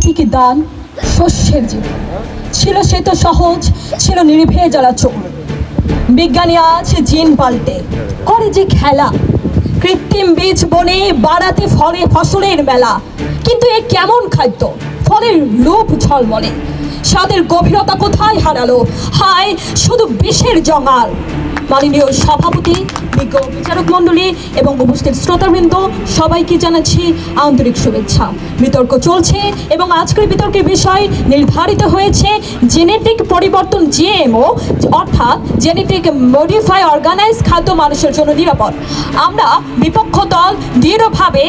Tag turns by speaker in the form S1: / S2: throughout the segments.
S1: প্রতীকী দান শস্যের জীবন ছিল সে তো সহজ, ছিল নির্ভে জ্বালা চোখ। বিজ্ঞানী আজ জিন পাল্টে করে যে খেলা, কৃত্রিম বীজ বনে বাড়াতে ফসলের মেলা। কিন্তু এ কেমন খাদ্য, ফলের লোভ ঝলমলে, স্বাদের গভীরতা কোথায় হারালো? হায় শুধু বিষের জঙ্গাল। মাননীয় সভাপতি, বিজ্ঞ বিচারক মণ্ডলী এবং উপস্থিত শ্রোতাবৃন্দ, সবাইকে জানাচ্ছি আন্তরিক শুভেচ্ছা। বিতর্ক চলছে এবং আজকের বিতর্কের বিষয় নির্ধারিত হয়েছে জেনেটিক পরিবর্তন, জিএমও, অর্থাৎ জেনেটিক মডিফাই অর্গানাইজ খাদ্য মানুষের জন্য নিরাপদ। আমরা বিপক্ষ দল দৃঢ়ভাবে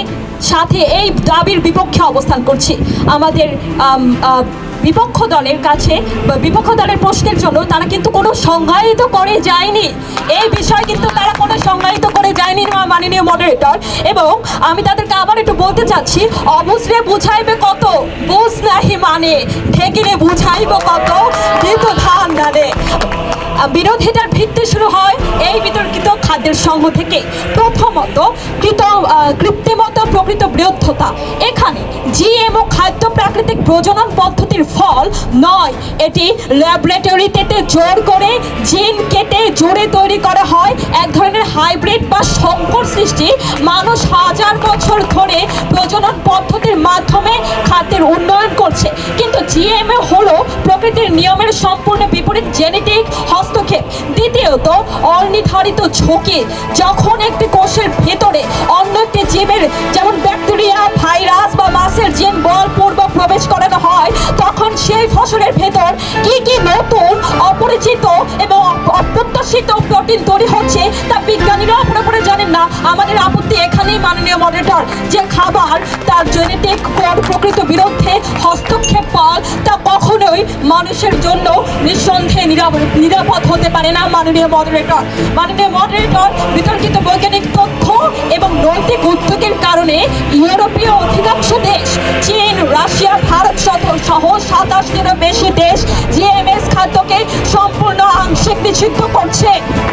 S1: সাথে এই দাবির বিপক্ষে অবস্থান করছি। আমাদের বিপক্ষ দলের কাছে বা বিপক্ষ দলের প্রশ্নের জন্য তারা কিন্তু কোনো সংজ্ঞায়িত করে যায়নি, এই বিষয় কিন্তু তারা কোনো সংজ্ঞায়িত করে যায়নি মাননীয় মডারেটর। এবং আমি তাদেরকে আবার একটু বলতে চাচ্ছি, অবুঝলে বুঝাইবে কত, বুঝ নাহি মানে, ঠেকিলে বুঝাইব কত, কিন্তু ধান জানে। বিরোধিতার ভিত্তি শুরু হয় এই বিতর্কিত খাদ্যের সংঘ থেকে। প্রথমত কৃত্রিমতা প্রকৃত বৃহত্ততা। এখানে জিএমও খাদ্য প্রাকৃতিক প্রজনন পদ্ধতির ফল নয়, এটি ল্যাবরেটরিতে জোর করে জিন কেটে জোরে তৈরি করা হয় এক ধরনের হাইব্রিড বা সংকর সৃষ্টি। মানুষ হাজার বছর ধরে প্রজনন পদ্ধতির মাধ্যমে খাদ্যের উন্নয়ন করছে, কিন্তু জিএমও হলো প্রকৃতির নিয়মের সম্পূর্ণ বিপরীত জেনেটিক হস্তক্ষেপ। দ্বিতীয়ত অনির্ধারিত ঝুঁকি। যখন একটি কোষের ভেতরে অন্য একটি জীবের যেমন ব্যাকটেরিয়া, ভাইরাস বা মাছের জিন বলপূর্বক প্রবেশ করানো হয়, তখন সেই ফসলের ভেতর কি কি নতুন, অপরিচিত এবং অপ্রত্যাশিত প্রোটিন তৈরি হচ্ছে তা বিজ্ঞানীরাও পুরোপুরি জানেন না। আমাদের আপত্তি এখানেই মাননীয় মডারেটর, যে খাবার তার জেনেটিক কোড প্রকৃত বিরুদ্ধে হস্তক্ষেপ ফল তা কখনোই মানুষের জন্য নিঃসন্দেহে নিরাপদ হতে পারে না। মাননীয় মডারেটর, বিতর্কিত বৈজ্ঞানিক তথ্য এবং নৈতিক উদ্যোগের কারণে ইউরোপীয় অধিকাংশ দেশ, চীন, রাশিয়া, ভারত সহ 27টিরও বেশি দেশ জিএমএস খাদ্যকে সম্পূর্ণ আংশিক নিষিদ্ধ করছে।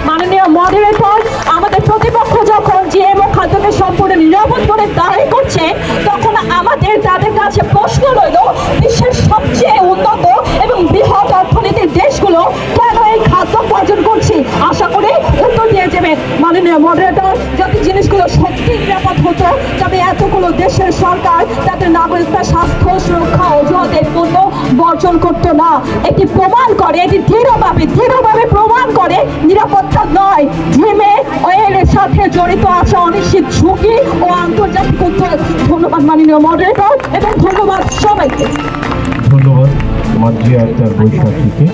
S1: মাননীয় মডারেটর, আমাদের প্রতিপক্ষ যখন জিএমও খাদ্যকে সম্পূর্ণ নিরাপদ বলে দাবি করছে, তখন আমাদের তাদের কাছে প্রশ্ন রইল, বিশ্বের সবচেয়ে উন্নত এবং বৃহৎ অর্থনীতির দেশগুলো কেন এই খাদ্য বর্জন করছে? আশা করি উত্তর দিয়ে যাবেন মাননীয় মডারেটর। যদি জিনিসগুলো সত্যি নিরাপদ হতো, তবে এতগুলো দেশের সরকার তাদের নাগরিকদের স্বাস্থ্য সুরক্ষা অজুহাতের পণ্য বর্জন করতো না। এটি প্রমাণ করে, এটি দৃঢ়ভাবে প্রমাণ করে নিরাপত্তা নয়, জিএমএ এর সাথে জড়িত আছে অনিশ্চিত ঝুঁকি ও আন্তর্জাতিক উদ্যোগ। ধন্যবাদ মাননীয় মডারেটর এবং ধন্যবাদ সবাইকে।
S2: ধন্যবাদ মার্জিয়া আক্তার বৈশাখীকে।